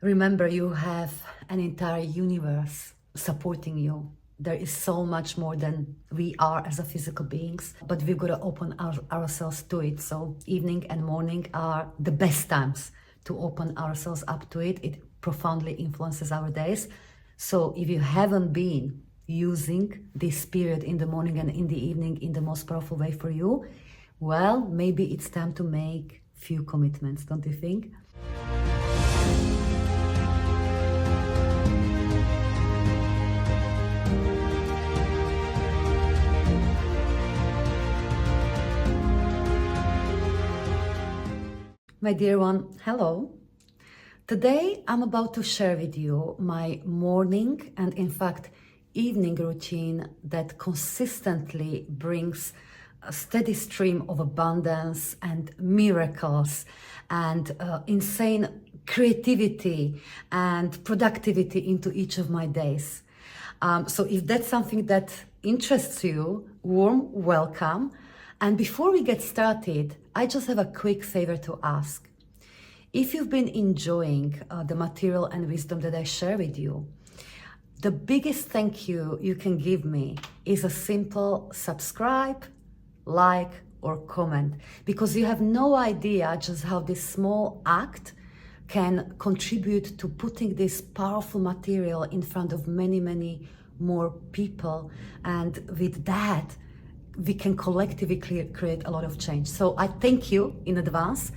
Remember, you have an entire universe supporting you. There is so much more than we are as a physical beings, but we've got to open ourselves to it. So evening and morning are the best times to open ourselves up to it. It profoundly influences our days. So if you haven't been using this period in the morning and in the evening in the most powerful way for you, well, maybe it's time to make few commitments, don't you think? My dear one, hello. Today I'm about to share with you my morning and in fact evening routine that consistently brings a steady stream of abundance and miracles and insane creativity and productivity into each of my days. So if that's something that interests you, warm welcome. And before we get started, I just have a quick favor to ask. If you've been enjoying the material and wisdom that I share with you, the biggest thank you you can give me is a simple subscribe, like, or comment, because you have no idea just how this small act can contribute to putting this powerful material in front of many, many more people. And with that, we can collectively create a lot of change. So I thank you in advance,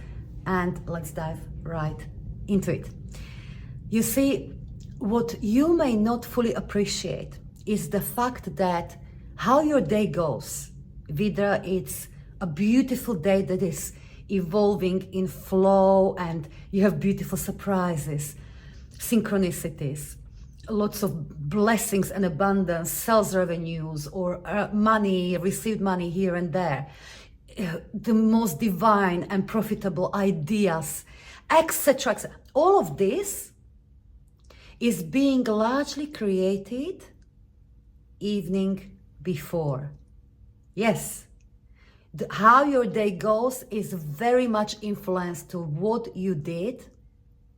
and let's dive right into it. You see, what you may not fully appreciate is the fact that how your day goes, whether it's a beautiful day that is evolving in flow and you have beautiful surprises, synchronicities, lots of blessings and abundance, sales revenues, or money, received money here and there, the most divine and profitable ideas, etc. All of this is being largely created evening before. Yes, how your day goes is very much influenced to what you did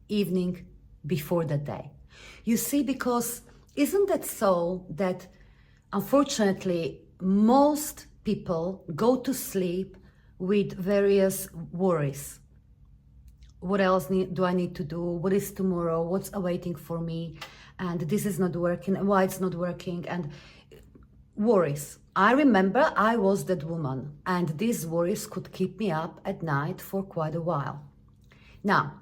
evening before the day. You see, because isn't that so that unfortunately most people go to sleep with various worries? What else do I need to do? What is tomorrow? What's awaiting for me? And this is not working, and why it's not working, and worries. I remember I was that woman, and these worries could keep me up at night for quite a while. Now,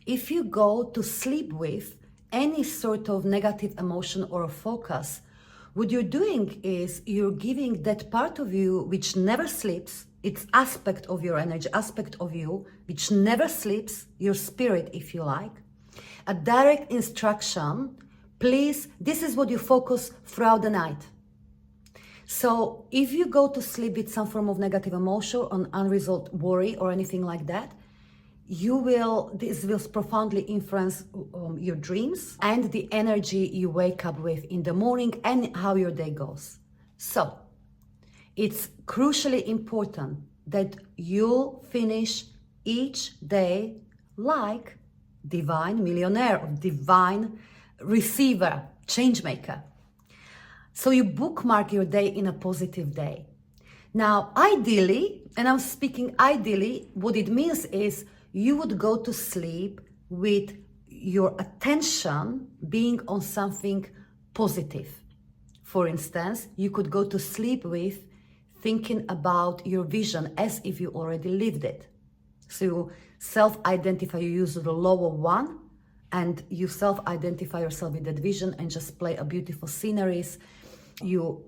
if you go to sleep with any sort of negative emotion or focus, what you're doing is you're giving that part of you which never sleeps, its aspect of your energy, aspect of you, which never sleeps, your spirit, if you like, a direct instruction, please, this is what you focus throughout the night. So if you go to sleep with some form of negative emotion or unresolved worry or anything like that, this will profoundly influence your dreams and the energy you wake up with in the morning and how your day goes. So it's crucially important that you finish each day like divine millionaire or divine receiver, change maker. So you bookmark your day in a positive day. Now, ideally, and I'm speaking ideally, what it means is you would go to sleep with your attention being on something positive. For instance, you could go to sleep with thinking about your vision as if you already lived it. So you self-identify, you use the lower one, and you self-identify yourself with that vision and just play a beautiful sceneries. You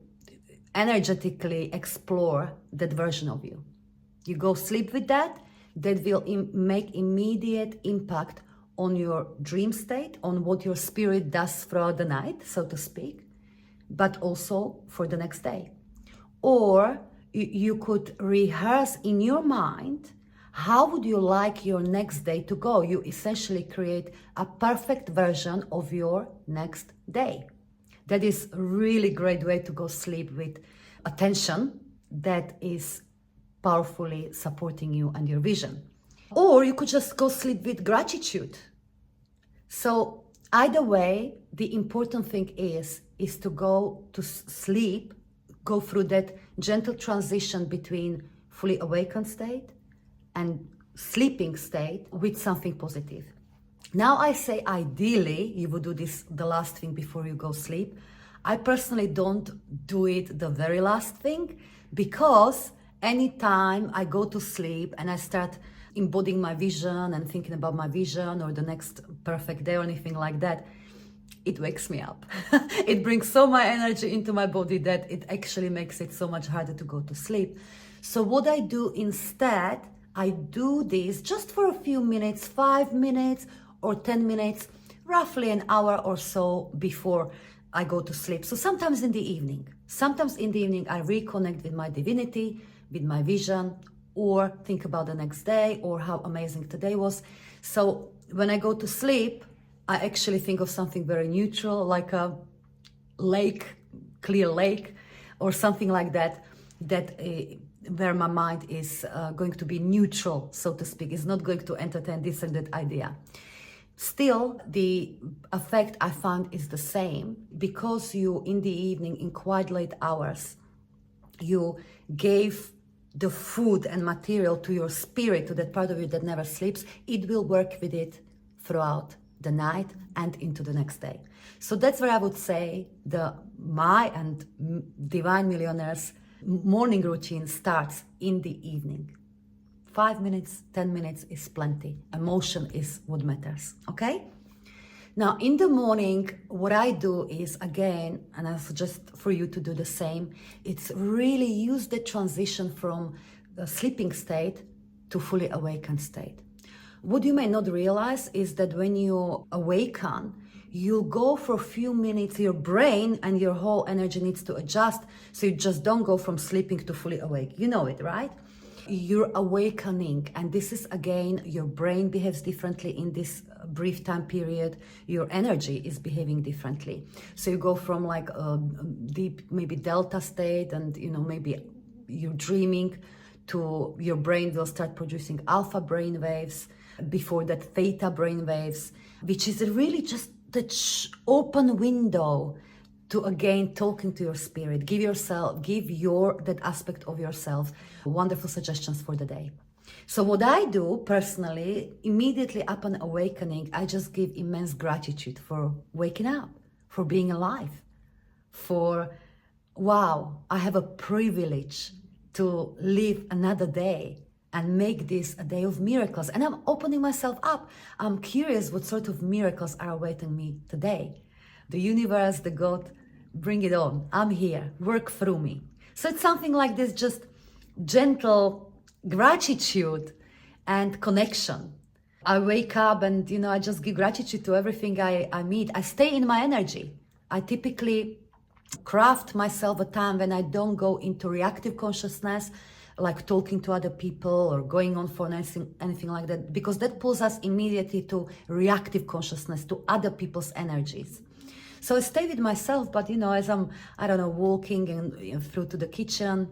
energetically explore that version of you. You go sleep with that. That will make immediate impact on your dream state, on what your spirit does throughout the night, so to speak, but also for the next day. Or you could rehearse in your mind, how would you like your next day to go? You essentially create a perfect version of your next day. That is a really great way to go sleep with attention that is powerfully supporting you and your vision. Or you could just go sleep with gratitude. So either way, the important thing is to go to sleep, go through that gentle transition between fully awakened state and sleeping state with something positive. Now I say ideally you would do this the last thing before you go sleep. I personally don't do it the very last thing, because anytime I go to sleep and I start embodying my vision and thinking about my vision or the next perfect day or anything like that, it wakes me up. It brings so much energy into my body that it actually makes it so much harder to go to sleep. So what I do instead, I do this just for a few minutes, 5 minutes or 10 minutes, roughly an hour or so before I go to sleep. So sometimes in the evening. Sometimes in the evening I reconnect with my divinity, with my vision, or think about the next day or how amazing today was. So when I go to sleep, I actually think of something very neutral, like a lake, clear lake, or something like that, where my mind is going to be neutral, so to speak. It's not going to entertain this and that idea. Still, the effect I found is the same, because you, in the evening, in quite late hours, you gave the food and material to your spirit, to that part of you that never sleeps. It will work with it throughout the night and into the next day. So that's where I would say my and Divine Millionaire's morning routine starts in the evening. 5 minutes, 10 minutes is plenty. Emotion is what matters, okay? Now, in the morning, what I do is, again, and I suggest for you to do the same, it's really use the transition from the sleeping state to fully awakened state. What you may not realize is that when you awaken, you go for a few minutes, your brain and your whole energy needs to adjust, so you just don't go from sleeping to fully awake. You know it, right? You're awakening, and this is, again, your brain behaves differently in this brief time period. Your energy is behaving differently. So you go from like a deep, maybe delta state, and maybe you're dreaming, to your brain will start producing alpha brain waves, before that theta brain waves, which is really just the open window to, again, talking to your spirit. Give that aspect of yourself wonderful suggestions for the day. So what I do personally, immediately upon awakening, I just give immense gratitude for waking up, for being alive, for, wow, I have a privilege to live another day and make this a day of miracles. And I'm opening myself up. I'm curious what sort of miracles are awaiting me today. The universe, the God, bring it on. I'm here. Work through me. So it's something like this, just gentle gratitude and connection. I wake up and, I just give gratitude to everything I meet. I stay in my energy. I typically craft myself a time when I don't go into reactive consciousness, like talking to other people or going on for anything like that, because that pulls us immediately to reactive consciousness, to other people's energies. So I stay with myself, but as I'm, walking and through to the kitchen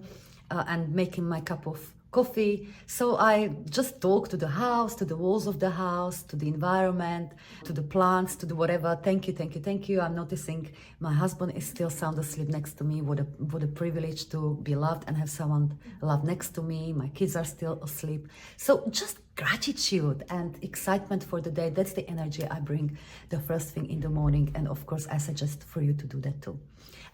and making my cup of coffee, so I just talk to the house, to the walls of the house, to the environment, to the plants, to the whatever. Thank you, thank you, thank you. I'm noticing my husband is still sound asleep next to me. What a privilege to be loved and have someone love next to me. My kids are still asleep. So just gratitude and excitement for the day. That's the energy I bring the first thing in the morning. And of course, I suggest for you to do that too.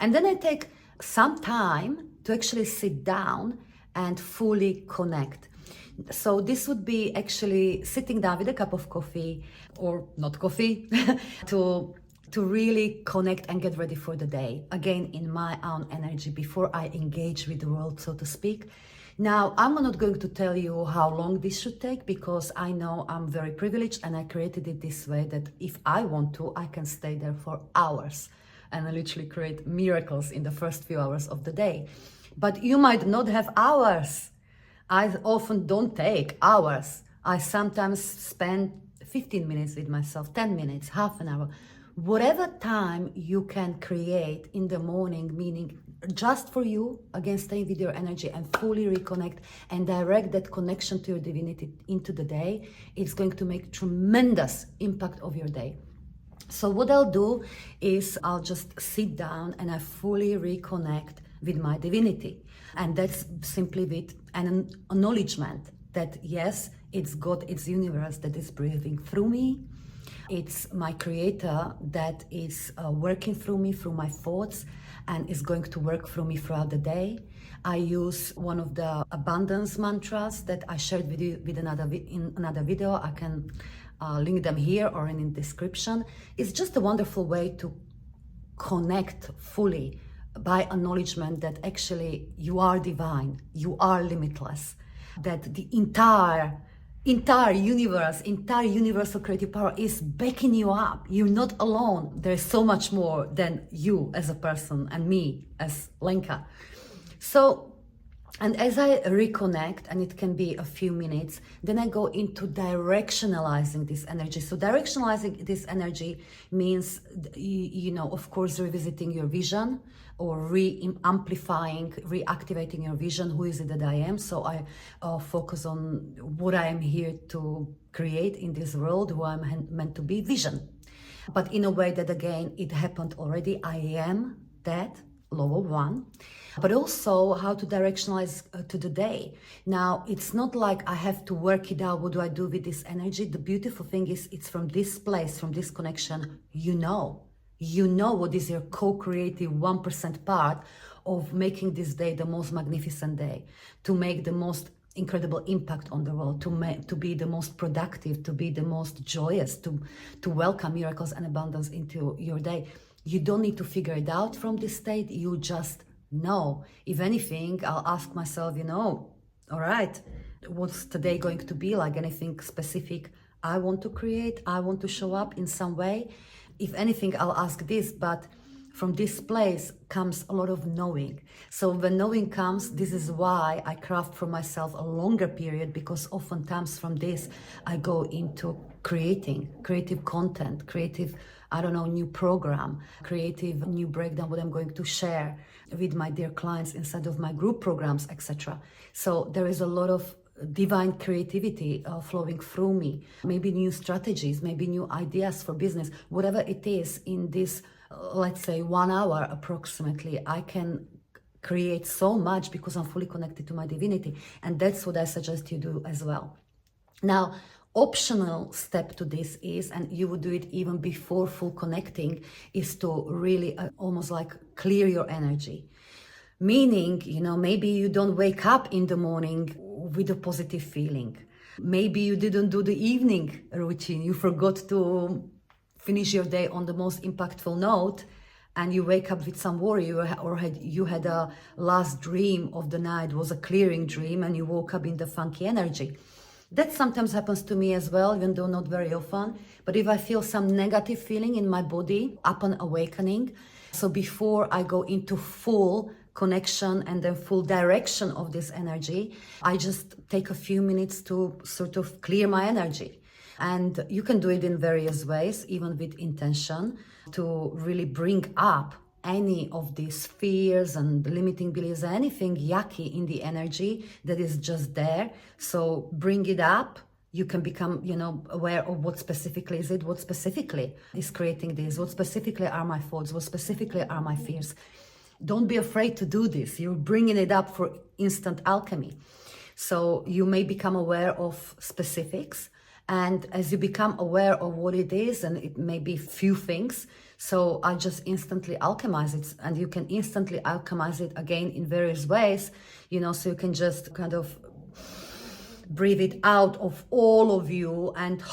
And then I take some time to actually sit down and fully connect. So this would be actually sitting down with a cup of coffee, or not coffee, to really connect and get ready for the day. Again, in my own energy, before I engage with the world, so to speak. Now, I'm not going to tell you how long this should take, because I know I'm very privileged and I created it this way that if I want to, I can stay there for hours and I literally create miracles in the first few hours of the day. But you might not have hours. I often don't take hours. I sometimes spend 15 minutes with myself, 10 minutes, half an hour. Whatever time you can create in the morning, meaning just for you, again, stay with your energy and fully reconnect and direct that connection to your divinity into the day, it's going to make tremendous impact of your day. So what I'll do is I'll just sit down and I fully reconnect with my divinity. And that's simply with an acknowledgement that yes, it's God, it's universe that is breathing through me. It's my creator that is working through me, through my thoughts, and is going to work through me throughout the day. I use one of the abundance mantras that I shared with you with in another video. I can link them here or in the description. It's just a wonderful way to connect fully by acknowledgement that actually you are divine, you are limitless, that the entire universe, entire universal creative power is backing you up. You're not alone. There's so much more than you as a person and me as Lenka. So, and as I reconnect, and it can be a few minutes, then I go into directionalizing this energy. So directionalizing this energy means, of course, revisiting your vision or amplifying, reactivating your vision. Who is it that I am? So I focus on what I am here to create in this world, who I'm meant to be, vision. But in a way that, again, it happened already. I am that, level 1. But also how to directionalize to the day. Now, it's not like I have to work it out. What do I do with this energy? The beautiful thing is it's from this place, from this connection, you know what is your co-creative 1% part of making this day the most magnificent day, to make the most incredible impact on the world, to be the most productive, to be the most joyous, to welcome miracles and abundance into your day. You don't need to figure it out from this state. You just know. If anything, I'll ask myself, all right, what's today going to be like? Anything specific I want to create? I want to show up in some way? If anything, I'll ask this, but from this place comes a lot of knowing. So when knowing comes, this is why I craft for myself a longer period, because oftentimes from this, I go into creative content, creative, new program, creative new breakdown, what I'm going to share with my dear clients inside of my group programs, etc. So there is a lot of divine creativity flowing through me, maybe new strategies, maybe new ideas for business, whatever it is in this, let's say 1 hour approximately, I can create so much because I'm fully connected to my divinity. And that's what I suggest you do as well. Now, optional step to this is, and you would do it even before full connecting, is to really almost like clear your energy. Meaning, maybe you don't wake up in the morning with a positive feeling. Maybe you didn't do the evening routine. You forgot to finish your day on the most impactful note, and you wake up with some worry, you had a last dream of the night was a clearing dream, and you woke up in the funky energy. That sometimes happens to me as well, even though not very often. But if I feel some negative feeling in my body upon awakening, so before I go into full connection and then full direction of this energy, I just take a few minutes to sort of clear my energy. And you can do it in various ways, even with intention, to really bring up any of these fears and limiting beliefs, anything yucky in the energy that is just there. So bring it up. You can become, aware of what specifically is it, what specifically is creating this, what specifically are my thoughts, what specifically are my fears. Don't be afraid to do this. You're bringing it up for instant alchemy. So you may become aware of specifics. And as you become aware of what it is, and it may be few things, so I just instantly alchemize it. And you can instantly alchemize it again in various ways, so you can just kind of breathe it out of all of you and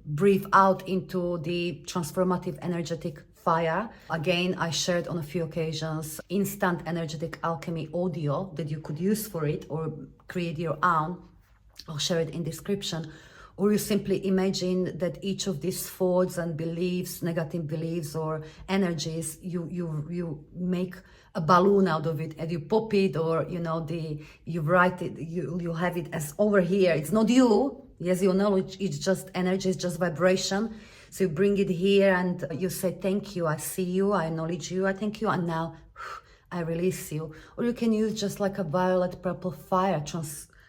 breathe out into the transformative energetic fire. Again, I shared on a few occasions instant energetic alchemy audio that you could use for it or create your own. I'll share it in description. Or you simply imagine that each of these thoughts and beliefs, negative beliefs or energies, you make a balloon out of it and you pop it, or you write it, you have it as over here. It's not you. Yes, it's just energy, it's just vibration. So you bring it here and you say, thank you, I see you, I acknowledge you, I thank you, and now I release you. Or you can use just like a violet purple fire,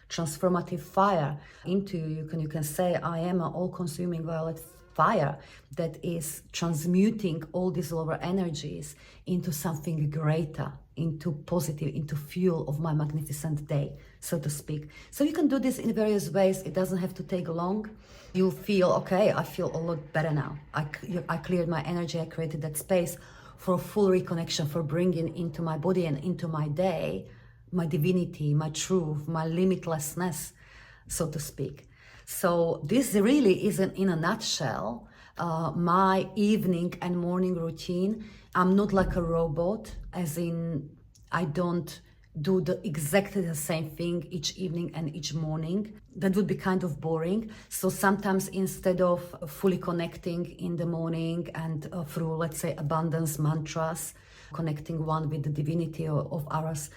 transformative fire into you. You can say, I am an all-consuming violet fire that is transmuting all these lower energies into something greater, into positive, into fuel of my magnificent day, so to speak. So you can do this in various ways. It doesn't have to take long. You'll feel, okay, I feel a lot better now. I cleared my energy, I created that space for a full reconnection, for bringing into my body and into my day my divinity, my truth, my limitlessness, so to speak. So this really isn't, in a nutshell, my evening and morning routine. I'm not like a robot, as in I don't do exactly the same thing each evening and each morning. That would be kind of boring. So sometimes instead of fully connecting in the morning and through, let's say, abundance mantras, connecting one with the divinity of ours,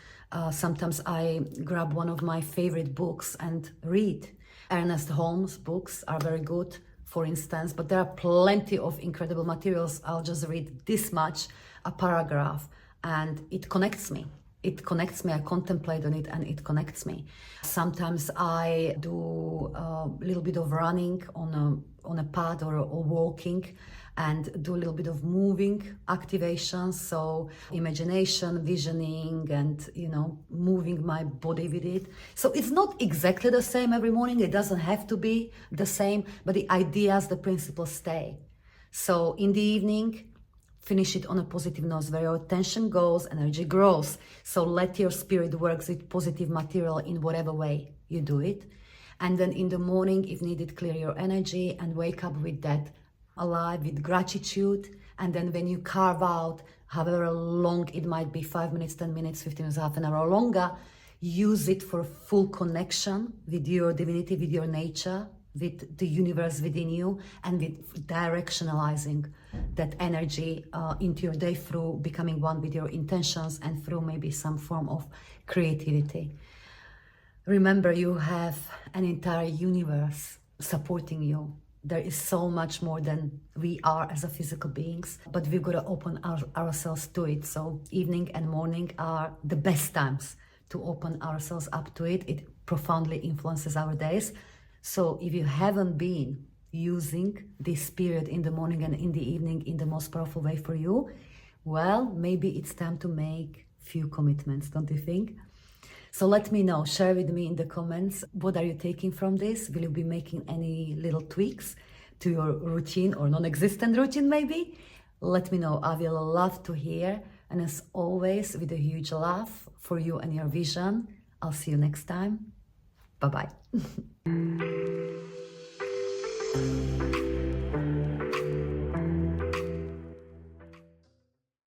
sometimes I grab one of my favorite books and read. Ernest Holmes' books are very good, for instance, but there are plenty of incredible materials. I'll just read this much, a paragraph, and it connects me. It connects me, I contemplate on it, and it connects me. Sometimes I do a little bit of running on a path or walking, and do a little bit of moving activations, so imagination, visioning, and moving my body with it. So it's not exactly the same every morning. It doesn't have to be the same, but the ideas, the principles stay. So in the evening, finish it on a positive note, where your attention goes, energy grows. So let your spirit work with positive material in whatever way you do it. And then in the morning, if needed, clear your energy and wake up with that alive, with gratitude. And then when you carve out, however long it might be, 5 minutes, 10 minutes, 15 minutes, half an hour or longer, use it for full connection with your divinity, with your nature, with the universe within you, and with directionalizing that energy into your day through becoming one with your intentions and through maybe some form of creativity. Remember, you have an entire universe supporting you. There is so much more than we are as a physical beings, but we've got to open ourselves to it. So evening and morning are the best times to open ourselves up to it. It profoundly influences our days. So if you haven't been using this period in the morning and in the evening in the most powerful way for you, well, maybe it's time to make few commitments, don't you think? So let me know, share with me in the comments, what are you taking from this? Will you be making any little tweaks to your routine or non-existent routine maybe? Let me know, I will love to hear. And as always, with a huge love for you and your vision, I'll see you next time. Bye-bye.